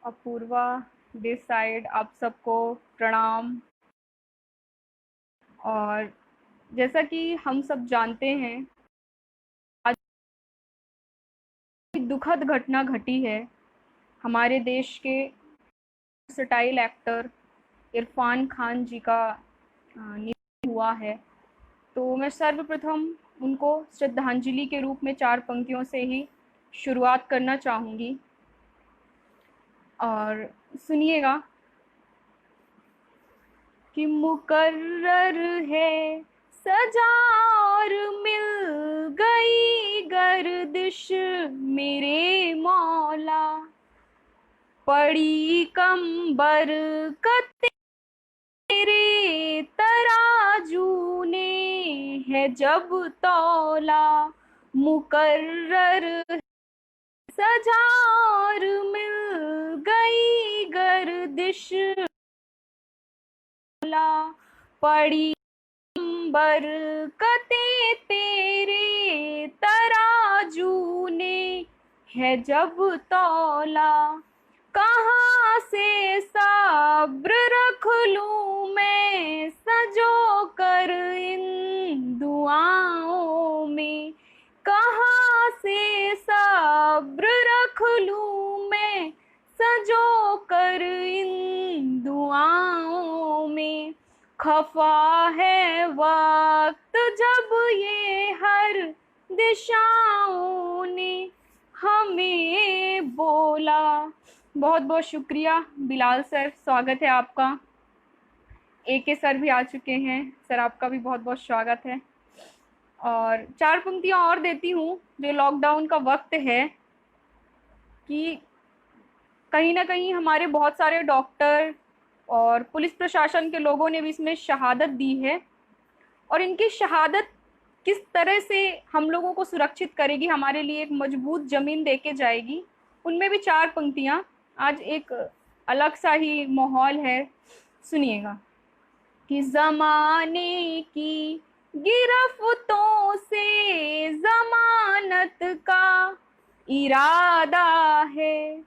Apoorva this side, आप सबको प्रणाम। और जैसा कि हम सब जानते हैं, आज एक दुखद घटना घटी है। हमारे देश के वर्सटाइल एक्टर इरफान खान जी का निधन हुआ है। तो मैं सर्वप्रथम उनको श्रद्धांजलि के रूप में 4 पंक्तियों से ही शुरुआत करना चाहूँगी। और सुनिएगा कि मुकर्रर है सजा और मिल गई गर्दिश मेरे मौला, पड़ी कम बरकत तेरे तराजू ने है जब तौला। मुकर्रर सजा और मिल गई गर्दिश पड़ी बरकतें तेरे तराजू ने है जब तौला। कहाँ से सब्र रख लूं मैं सजो कर इन दुआओं में, कहाँ से सब्र रख लूं मैं सजो कर इन दुआओं में। खफा है वक्त जब ये हर दिशाओं ने हमें बोला। बहुत बहुत शुक्रिया बिलाल सर, स्वागत है आपका। AK सर भी आ चुके हैं, सर आपका भी बहुत बहुत स्वागत है। और 4 पंक्तियां और देती हूँ। जो लॉकडाउन का वक्त है कि कहीं ना कहीं हमारे बहुत सारे डॉक्टर और पुलिस प्रशासन के लोगों ने भी इसमें शहादत दी है, और इनकी शहादत किस तरह से हम लोगों को सुरक्षित करेगी, हमारे लिए एक मजबूत ज़मीन दे के जाएगी, उनमें भी 4 पंक्तियाँ। आज एक अलग सा ही माहौल है, सुनिएगा कि ज़माने की गिरफ्तों से ज़मानत का इरादा है,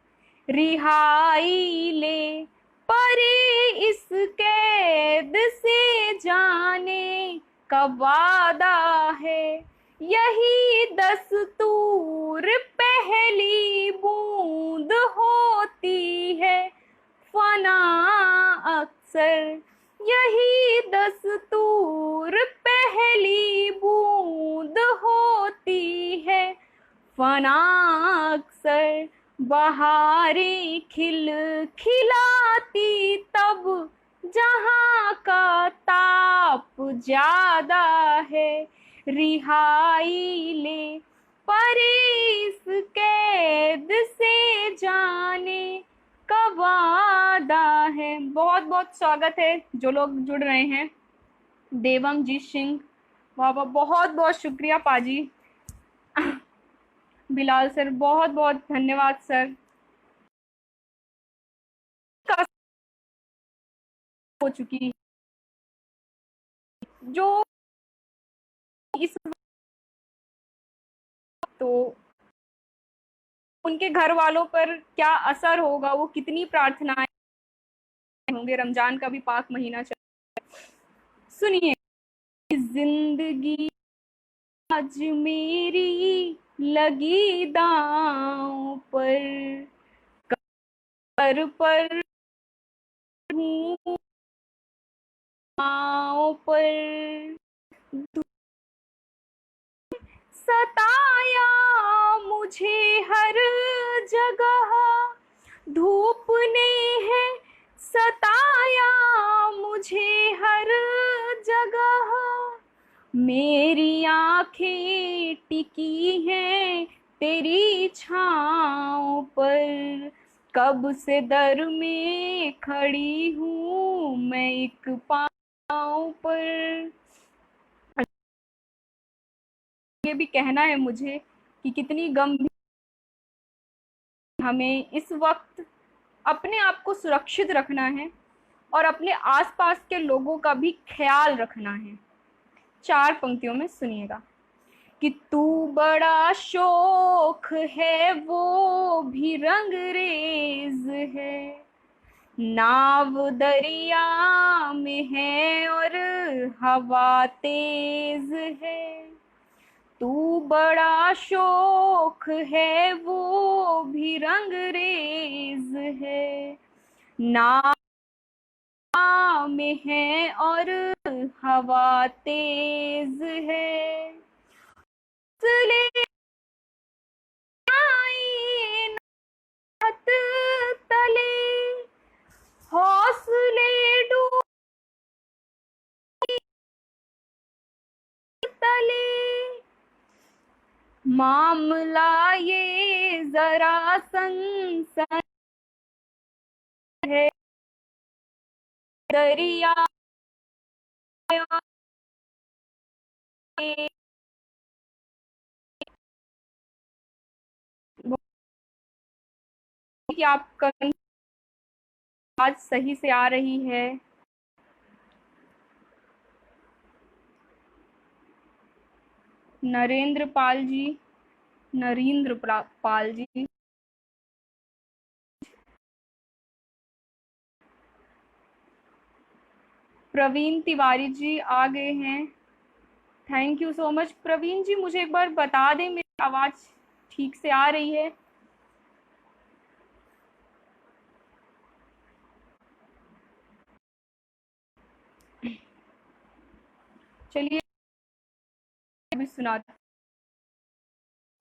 रिहाई ले परे इस कैद से जाने का वादा है। यही दस्तूर पहली बूंद होती है फना अक्सर, यही दस्तूर पहली बूंद होती है फना अक्सर। बहारें खिल खिलाती तब जहाँ का ताप ज्यादा है, रिहाई ले परे इस कैद से जाने का वादा है। बहुत बहुत स्वागत है जो लोग जुड़ रहे हैं। देवमजीत सिंह, वाह वाह, बहुत बहुत शुक्रिया पाजी। बिलाल सर बहुत बहुत धन्यवाद सर। हो चुकी जो इस, तो उनके घर वालों पर क्या असर होगा, वो कितनी प्रार्थनाएं होंगे। रमजान का भी पाक महीना चल, सुनिए। जिंदगी आज मेरी लगी दांव पर, पर हूँ पर सताया मुझे हर जगह, धूप ने है सताया मुझे हर जगह। मेरी आंखें टिकी हैं तेरी छाँव पर, कब से दर में खड़ी हूँ मैं एक पाँव पर। ये भी कहना है मुझे कि कितनी गंभीर, हमें इस वक्त अपने आप को सुरक्षित रखना है और अपने आसपास के लोगों का भी ख्याल रखना है। 4 पंक्तियों में सुनिएगा कि तू बड़ा शोख है वो भी रंगरेज है। नाव दरिया में है और हवा तेज है। तू बड़ा शोख है वो भी रंगरेज है। नाव में है और हवा तेज है। तले हौसले डूब तले। मामला ये जरा सनसन है। दरिया कि आपका आज सही से आ रही है। नरेंद्र पाल जी, नरेंद्र पाल जी। प्रवीण तिवारी जी आ गए हैं। Thank you so much Praveen ji. मुझे एक बार बता दें मेरी आवाज़ ठीक से आ रही है? चलिए अभी सुनाती।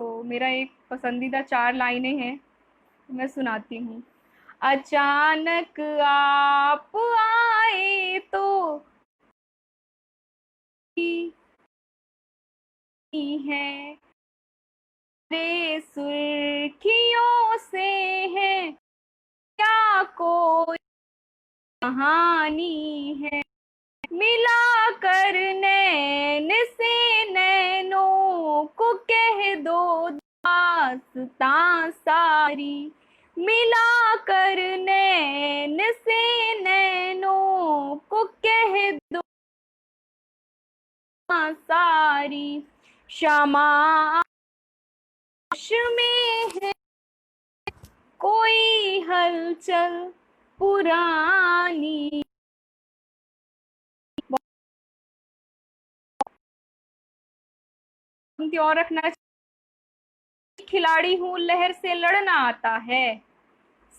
तो मेरा एक पसंदीदा 4 लाइनें हैं, मैं सुनाती हूँ। अचानक आप आए तो है रे सुर्खियों से है क्या कोई कहानी है। मिला कर नैन से नैनों को कह दो दास्तां सारी। मिला कर नैन से नैनों को कह दो सारी। शमा में है कोई हलचल पुरानी। और रखना। खिलाड़ी हूँ लहर से लड़ना आता है।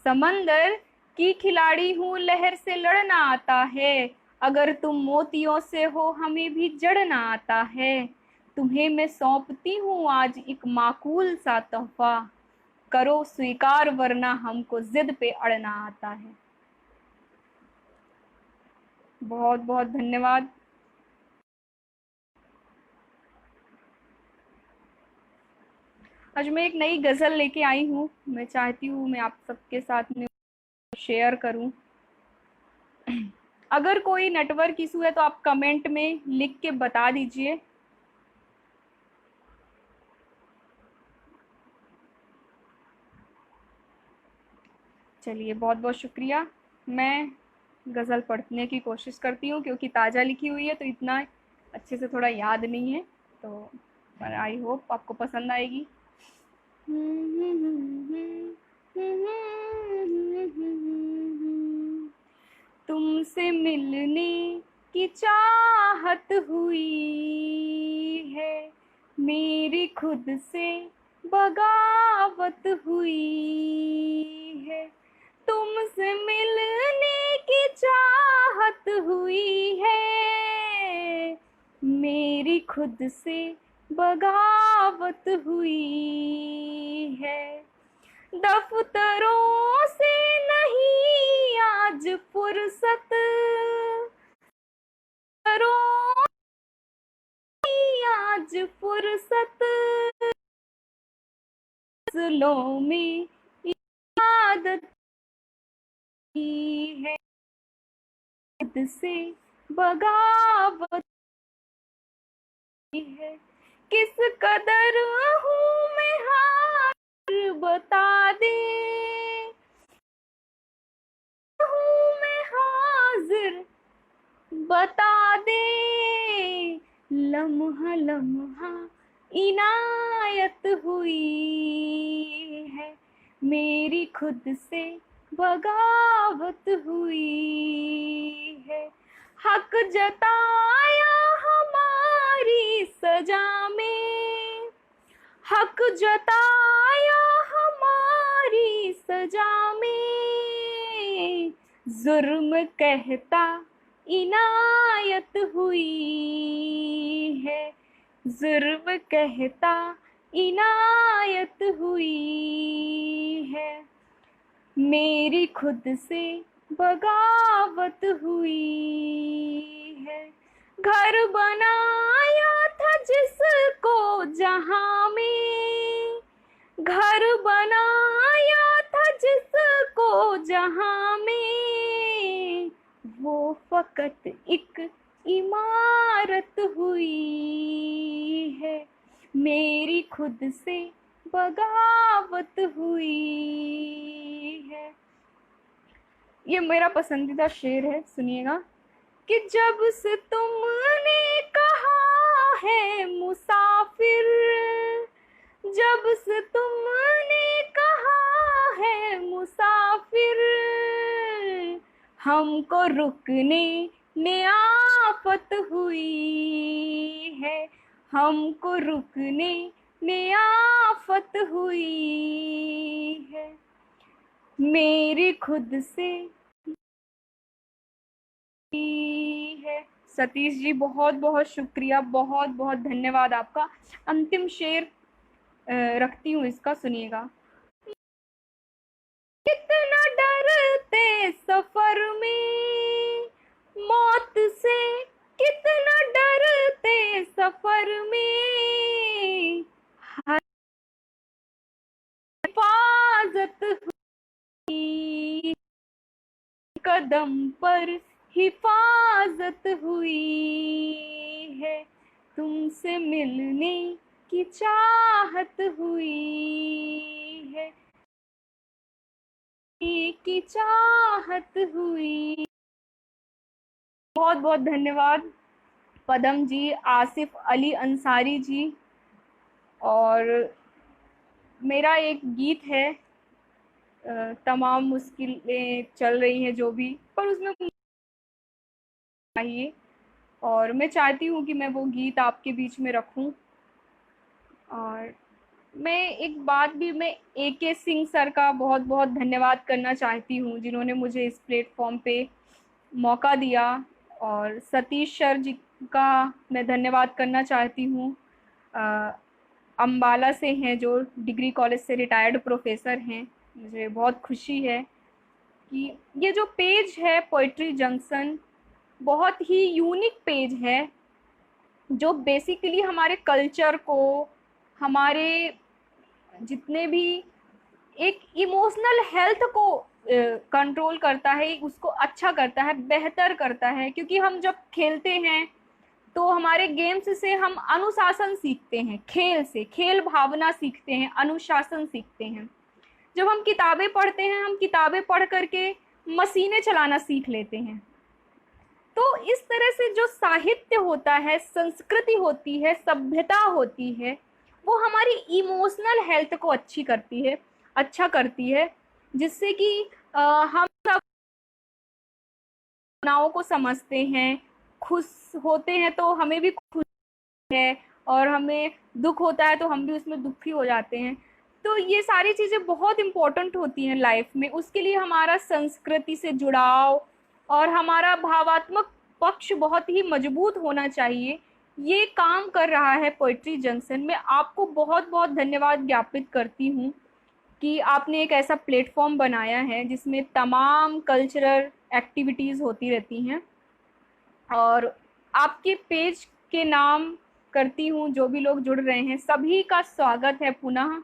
समंदर की खिलाड़ी हूँ लहर से लड़ना आता है। अगर तुम मोतियों से हो हमें भी जड़ना आता है। तुम्हें मैं सौंपती हूँ आज एक माकूल सा तोहफा। करो स्वीकार वरना हमको जिद पे अड़ना आता है। बहुत बहुत धन्यवाद। आज मैं एक नई गज़ल लेके आई हूँ। मैं चाहती हूँ मैं आप सबके साथ में शेयर करूँ। अगर कोई नेटवर्क इशू है तो आप कमेंट में लिख के बता दीजिए। चलिए बहुत बहुत शुक्रिया। मैं गज़ल पढ़ने की कोशिश करती हूँ क्योंकि ताज़ा लिखी हुई है तो इतना अच्छे से थोड़ा याद नहीं है, तो पर आई होप आपको पसंद आएगी। तुमसे मिलने की चाहत हुई है। मेरी खुद से बगावत हुई है। तुमसे मिलने की चाहत हुई है। मेरी खुद से बगावत हुई है। दफ्तरों से नहीं आज फुर्सत। दफ्तरों नहीं आज फुर्सत। फसलों में इबादत की है। खुद से बगावत है। किस कदर हूँ मैं हार बता दे। हूँ मैं हाजिर बता दे। लम्हा लम्हा इनायत हुई है, मेरी खुद से बगावत हुई है। हक जताया हमारी सजा में, हक जताया हमारी सजा में, जुर्म कहता इनायत हुई है, जुर्म कहता इनायत हुई है, मेरी खुद से बगावत हुई है। घर बनाया था जिसको जहां में, घर बनाया था जिसको जहां में, वो फकत एक इमारत हुई है, मेरी खुद से बगावत हुई है। ये मेरा पसंदीदा शेर है, सुनिएगा। कि जब से तुमने कहा है मुसाफिर, जब से तुमने कहा है मुसाफिर, हमको रुकने ने आफत हुई है, हमको रुकने ने आफत हुई है, मेरी खुद से है। सतीश जी बहुत बहुत शुक्रिया, बहुत बहुत धन्यवाद आपका। अंतिम शेर रखती हूँ इसका, सुनिएगा। कितना डरते सफर में मौत से, कितना डरते सफर में, हिफाजत हुई, कदम पर हिफाजत हुई है, तुमसे मिलने की चाहत हुई है, की चाहत हुई। बहुत बहुत धन्यवाद पदम जी, आसिफ अली अंसारी जी। और मेरा एक गीत है, तमाम मुश्किलें चल रही हैं जो भी, पर उसमें चाहिए, और मैं चाहती हूँ कि मैं वो गीत आपके बीच में रखूं। और मैं एक बात भी, मैं AK सिंह सर का बहुत बहुत धन्यवाद करना चाहती हूँ, जिन्होंने मुझे इस प्लेटफॉर्म पे मौका दिया। और सतीश सर जी का मैं धन्यवाद करना चाहती हूँ, अम्बाला से हैं, जो डिग्री कॉलेज से रिटायर्ड प्रोफेसर हैं। मुझे बहुत खुशी है कि ये जो पेज है पोइट्री जंक्शन, बहुत ही यूनिक पेज है, जो बेसिकली हमारे कल्चर को, हमारे जितने भी एक इमोशनल हेल्थ को कंट्रोल करता है, उसको अच्छा करता है, बेहतर करता है। क्योंकि हम जब खेलते हैं तो हमारे गेम्स से हम अनुशासन सीखते हैं, खेल से खेल भावना सीखते हैं, अनुशासन सीखते हैं। जब हम किताबें पढ़ते हैं, हम किताबें पढ़ करके मशीनें चलाना सीख लेते हैं। तो इस तरह से जो साहित्य होता है, संस्कृति होती है, सभ्यता होती है, वो हमारी इमोशनल हेल्थ को अच्छी करती है, अच्छा करती है, जिससे कि हम सब भावनाओं को समझते हैं। खुश होते हैं तो हमें भी खुश है, और हमें दुख होता है तो हम भी उसमें दुखी हो जाते हैं। तो ये सारी चीज़ें बहुत इम्पोर्टेंट होती हैं लाइफ में। उसके लिए हमारा संस्कृति से जुड़ाव और हमारा भावात्मक पक्ष बहुत ही मजबूत होना चाहिए। ये काम कर रहा है पोइट्री जंक्शन। मैं आपको बहुत बहुत धन्यवाद ज्ञापित करती हूँ कि आपने एक ऐसा प्लेटफॉर्म बनाया है जिसमें तमाम कल्चरल एक्टिविटीज़ होती रहती हैं। और आपके पेज के नाम करती हूँ, जो भी लोग जुड़ रहे हैं सभी का स्वागत है पुनः।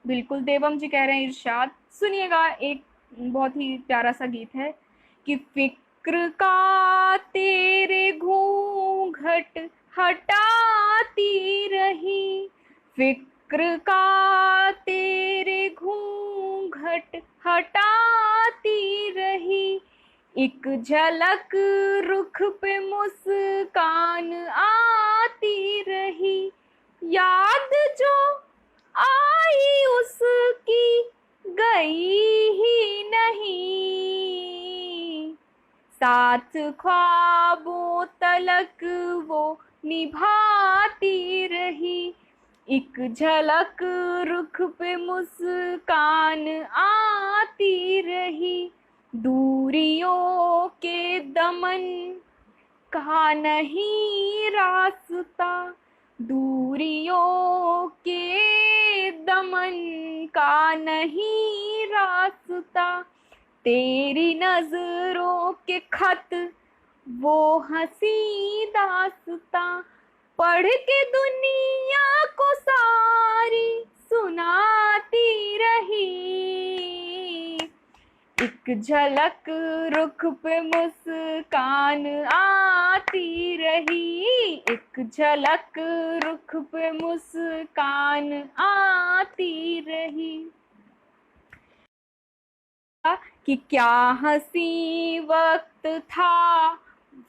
बिल्कुल, देवम जी कह रहे हैं इरशाद। सुनिएगा, एक बहुत ही प्यारा सा गीत है कि फिक्र का तेरे घूंघट हटाती रही, फिक्र का तेरे घूंघट हटाती रही, एक झलक रुख पे मुस्कान आती रही, याद जो आई उसकी गई ही नहीं, साथ ख्वाबों तलक वो निभाती रही। एक झलक रुख पे मुस्कान आती रही, दूरियों के दमन का नहीं रास्ता, दूरियों के दमन का नहीं रास्ता। तेरी नजरों के खत वो हंसी दास्तां, पढ़ के दुनिया को सारी सुनाती रही। एक झलक रुख पे मुस्कान आती रही, एक झलक रुख पे मुस्कान आती रही। कि क्या हंसी वक्त था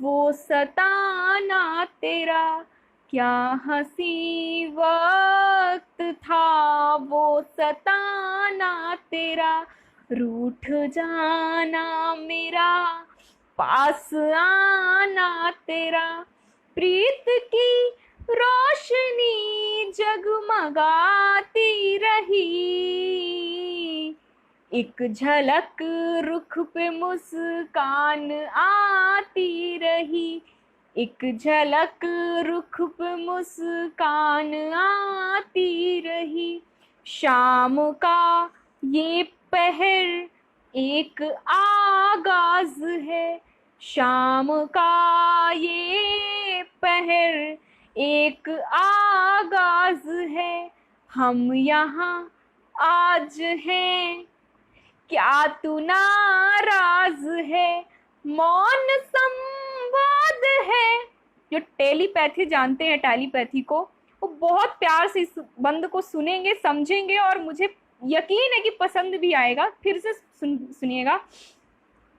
वो सताना तेरा, क्या हंसी वक्त था वो सताना तेरा। रूठ जाना मेरा, पास आना तेरा, प्रीत की रोशनी जगमगाती रही। एक झलक रुख पे मुस्कान आती रही, एक झलक रुख पे मुस्कान आती रही। शाम का ये पहर एक आगाज है, शाम का ये पहर एक आगाज है। हम यहाँ आज हैं, क्या तू नाराज है, मौन संवाद है। जो टेलीपैथी जानते हैं, टेलीपैथी को, वो बहुत प्यार से इस बंद को सुनेंगे, समझेंगे और मुझे यकीन है कि पसंद भी आएगा। फिर से सुनिएगा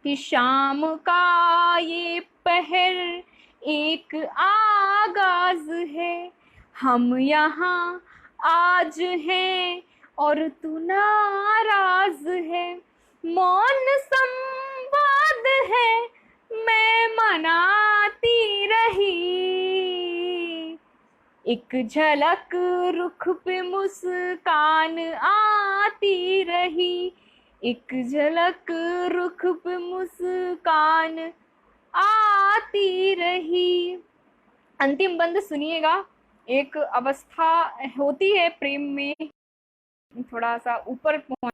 कि शाम का ये पहर एक आगाज है, हम यहाँ आज हैं और तू नाराज है। मौन संवाद है, मैं मनाती रही। एक झलक रुख पे मुस्कान आती रही, एक झलक रुख पे मुस्कान आती रही। अंतिम बंद सुनिएगा। एक अवस्था होती है प्रेम में, थोड़ा सा ऊपर पहुंच,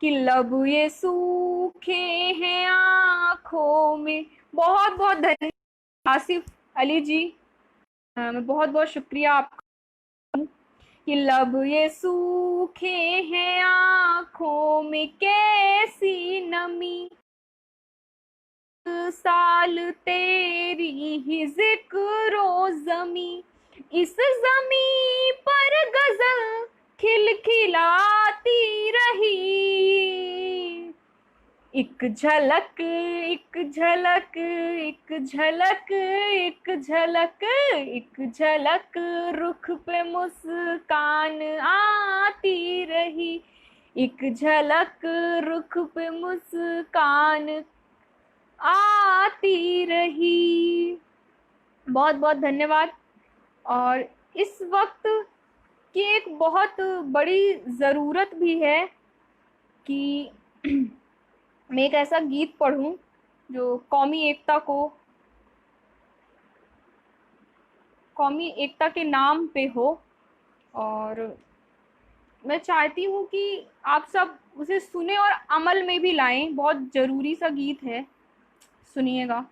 कि लब ये सूखे हैं आँखों में। बहुत बहुत धन्यवाद आसिफ अली जी, मैं बहुत बहुत शुक्रिया आपका। कि लब ये सूखे हैं आँखों में कैसी नमी, साल तेरी ही जिक्रो जमी, इस जमी पर गजल खिलखिलाती रही। एक झलक एक झलक एक झलक एक झलक एक झलक रुख पे मुस्कान आती रही, एक झलक रुख पे मुस्कान आती रही। बहुत बहुत धन्यवाद। और इस वक्त की एक बहुत बड़ी ज़रूरत भी है कि मैं एक ऐसा गीत पढ़ूं जो कौमी एकता के नाम पे हो। और मैं चाहती हूँ कि आप सब उसे सुने और अमल में भी लाएं। बहुत ज़रूरी सा गीत है, सुनिएगा।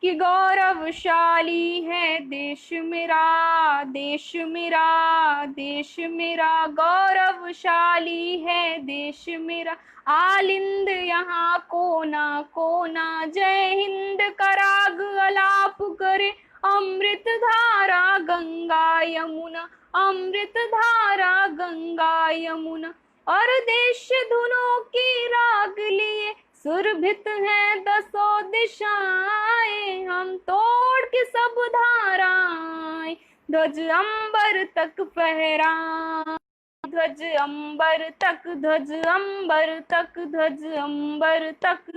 कि गौरवशाली है देश मेरा, देश मेरा, देश मेरा, गौरवशाली है देश मेरा। आलिंद यहाँ कोना कोना, जय हिंद का राग अलाप करे। अमृत धारा गंगा यमुना, अमृत धारा गंगा यमुना। और देश धुनों की राग लिए सुरभित हैं दसों दिशाएं। हम तोड़ के सब धाराएं, ध्वज अंबर तक फहरा, ध्वज अंबर तक, ध्वज अंबर तक, ध्वज अंबर तक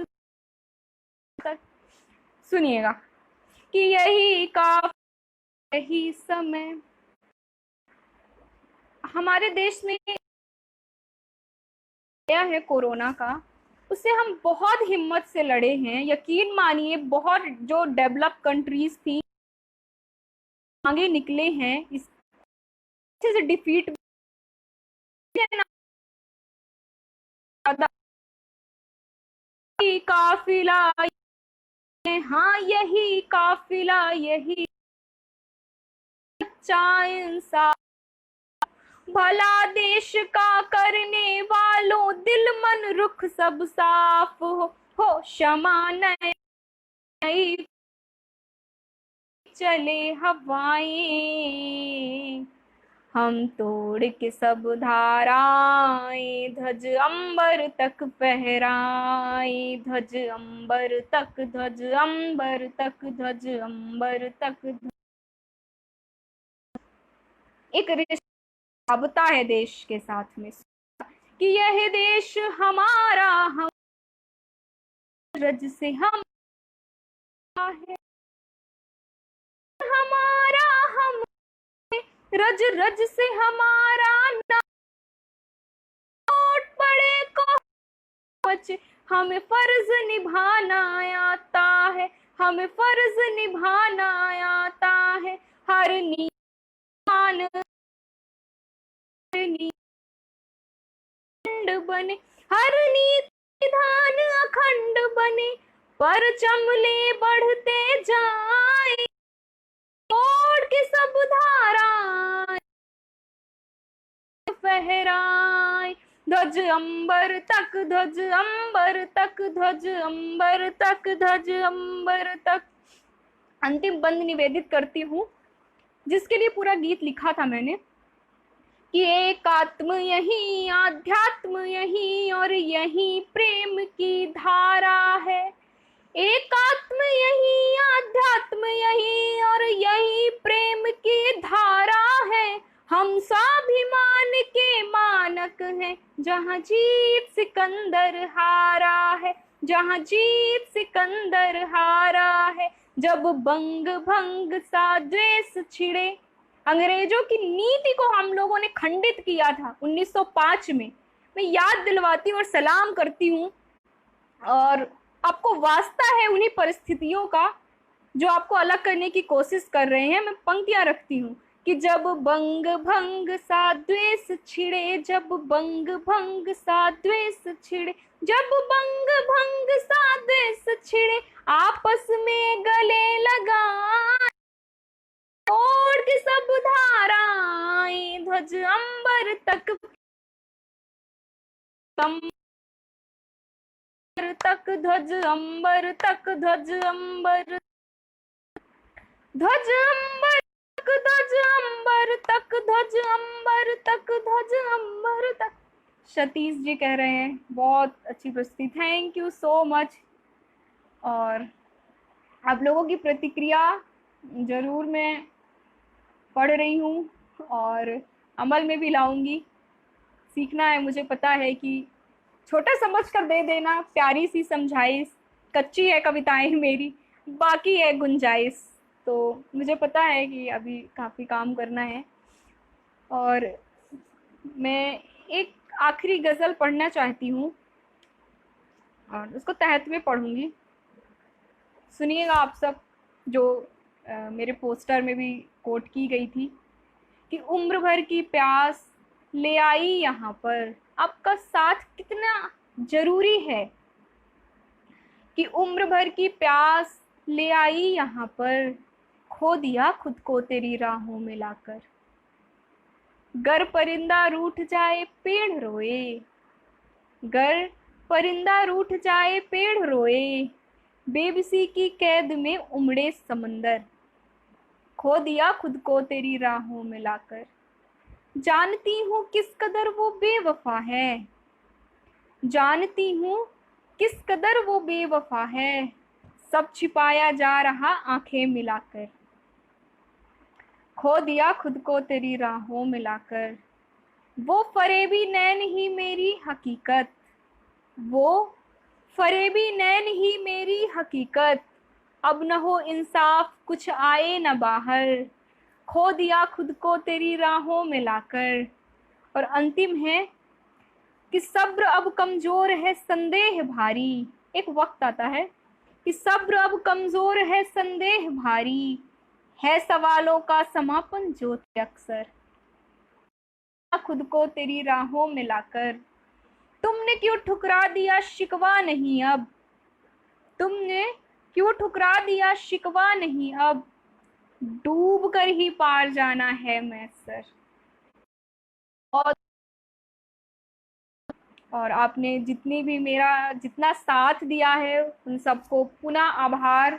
तक। सुनिएगा कि यही काफी, यही समय। हमारे देश में आया है कोरोना का, उससे हम बहुत हिम्मत से लड़े हैं। यकीन मानिए, बहुत जो डेवलप कंट्रीज थी आगे निकले हैं इस से डिफीट। काफिला, हाँ यही काफिला, यही सच्चा इंसान, भला देश का करने वालों, दिल मन रुख सब साफ हो क्षमा नहीं चले हवाएं, हम तोड़ के सब धाराएं, ध्वज अंबर तक फहराए, ध्वज अंबर तक, ध्वज अंबर तक, ध्वज अंबर तक। एक रिश्ता है देश के साथ में कि यह देश हमारा, हम रज से हम है, हमारा हम, रज रज से हमारा नाट पड़े को बचे, हमें फर्ज निभाना आता है, हमें फर्ज निभाना आता है, हर नीमान बने, हर नीति विधान अखंड बने, पर चमले बढ़ते जाए, तोड़ के सब धारा फहराए, ध्वज अंबर तक, ध्वज अंबर तक, ध्वज अंबर तक, ध्वज अंबर तक। अंतिम बंद निवेदित करती हूँ, जिसके लिए पूरा गीत लिखा था मैंने, कि एक आत्म यही, आध्यात्म यही, और यही प्रेम की धारा है, एक आत्म यही, आध्यात्म यही, और यही प्रेम की धारा है, हम स्वाभिमान के मानक हैं, जहाँ जीत सिकंदर हारा है, जहाँ जीत सिकंदर हारा है, जब बंग भंग सा द्वेष छिड़े, अंग्रेजों की नीति को हम लोगों ने खंडित किया था 1905 में। मैं याद दिलवाती हूँ और सलाम करती हूँ, और आपको वास्ता है उन्हीं परिस्थितियों का जो आपको अलग करने की कोशिश कर रहे हैं। मैं पंक्तियां रखती हूँ कि जब बंग भंग सा द्वेष छिड़े, जब बंग भंग सा द्वेष छिड़े, जब बंग भंग सा द्वेष छिड़े, आपस में गले लगाए, तोड़ के सब धाराएं, ध्वज अंबर तक, तक ध्वज अंबर तक, ध्वज अंबर, ध्वज अंबर तक, ध्वज अंबर तक, ध्वज अंबर तक, ध्वज अंबर तक। सतीश जी कह रहे हैं बहुत अच्छी प्रस्तुति, थैंक यू सो मच। और आप लोगों की प्रतिक्रिया जरूर मैं पढ़ रही हूँ और अमल में भी लाऊंगी। सीखना है, मुझे पता है कि छोटा समझ कर दे देना, प्यारी सी समझाइश, कच्ची है कविताएं मेरी, बाकी है गुंजाइश। तो मुझे पता है कि अभी काफ़ी काम करना है, और मैं एक आखिरी गज़ल पढ़ना चाहती हूँ और उसको तहत में पढ़ूंगी। सुनिएगा आप सब, जो मेरे पोस्टर में भी कोट की गई थी कि उम्र भर की प्यास ले आई यहाँ पर, आपका साथ कितना जरूरी है, कि उम्र भर की प्यास ले आई यहाँ पर, खो दिया खुद को तेरी राहों में लाकर, गर परिंदा रूठ जाए पेड़ रोए, गर परिंदा रूठ जाए पेड़ रोए, बेबसी की कैद में उमड़े समंदर, खो दिया खुद को तेरी राहों में लाकर, जानती हूँ किस कदर वो बेवफा है, जानती हूँ किस कदर वो बेवफा है, सब छिपाया जा रहा आंखें मिलाकर, खो दिया खुद को तेरी राहों में लाकर। वो फरेबी नैन ही मेरी हकीकत, वो फरेबी नैन ही मेरी हकीकत। अब न हो इंसाफ कुछ आए न बाहर, खो दिया खुद को तेरी राहों में लाकर। और अंतिम है कि सब्र अब कमजोर है संदेह भारी। एक वक्त आता है कि सब्र अब कमजोर है संदेह भारी, है सवालों का समापन ज्योति अक्सर, खुद को तेरी राहों में लाकर। तुमने क्यों ठुकरा दिया शिकवा नहीं अब, तुमने क्यों ठुकरा दिया शिकवा नहीं अब, डूब कर ही पार जाना है मैसर। और आपने जितनी भी मेरा जितना साथ दिया है उन सबको पुनः आभार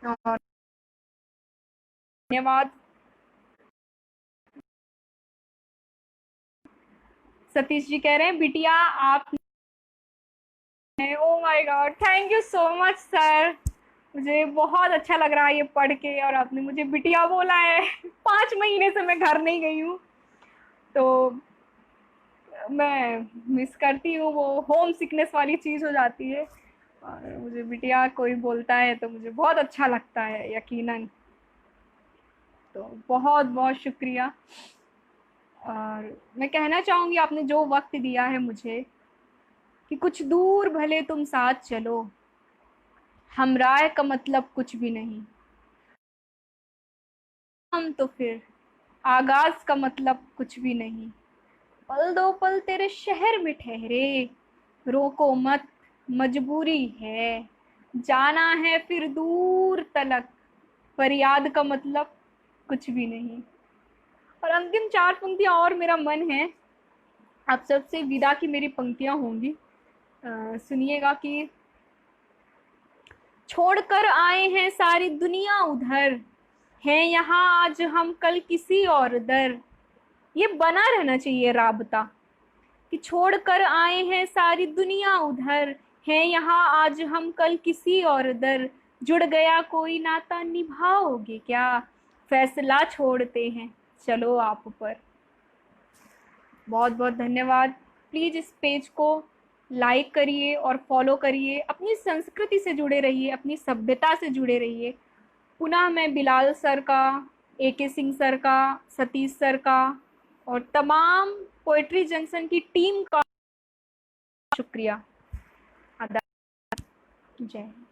और धन्यवाद। सतीश जी कह रहे हैं बिटिया आप, oh my God, thank you so much sir. मुझे बहुत अच्छा लग रहा है ये पढ़ के, और आपने मुझे बिटिया बोला है। 5 महीने से मैं घर नहीं गई हूँ, तो मैं मिस करती हूँ, वो होम सिकनेस वाली चीज़ हो जाती है। और मुझे बिटिया कोई बोलता है तो मुझे बहुत अच्छा लगता है यकीनन। तो बहुत बहुत शुक्रिया। और मैं कहना चाहूँगी आपने जो वक्त दिया है मुझे, कि कुछ दूर भले तुम साथ चलो, हमराह का मतलब कुछ भी नहीं, हम तो फिर आगाज का मतलब कुछ भी नहीं। पल दो पल तेरे शहर में ठहरे, रोको मत मजबूरी है, जाना है फिर दूर तलक, फरियाद का मतलब कुछ भी नहीं। और अंतिम 4 पंक्तियां और मेरा मन है आप सबसे विदा की मेरी पंक्तियां होंगी। सुनिएगा कि छोड़कर आए हैं सारी दुनिया उधर, हैं यहाँ आज हम कल किसी और दर। ये बना रहना चाहिए राबता, कि छोड़कर आए हैं सारी दुनिया उधर, हैं यहाँ आज हम कल किसी और दर। जुड़ गया कोई नाता निभाओगे क्या, फैसला छोड़ते हैं चलो आप पर। बहुत बहुत धन्यवाद। प्लीज़ इस पेज को लाइक करिए और फॉलो करिए, अपनी संस्कृति से जुड़े रहिए, अपनी सभ्यता से जुड़े रहिए। पुनः मैं बिलाल सर का, AK सिंह सर का, सतीश सर का और तमाम पोएट्री जंक्शन की टीम का शुक्रिया अदा। जय हिंद।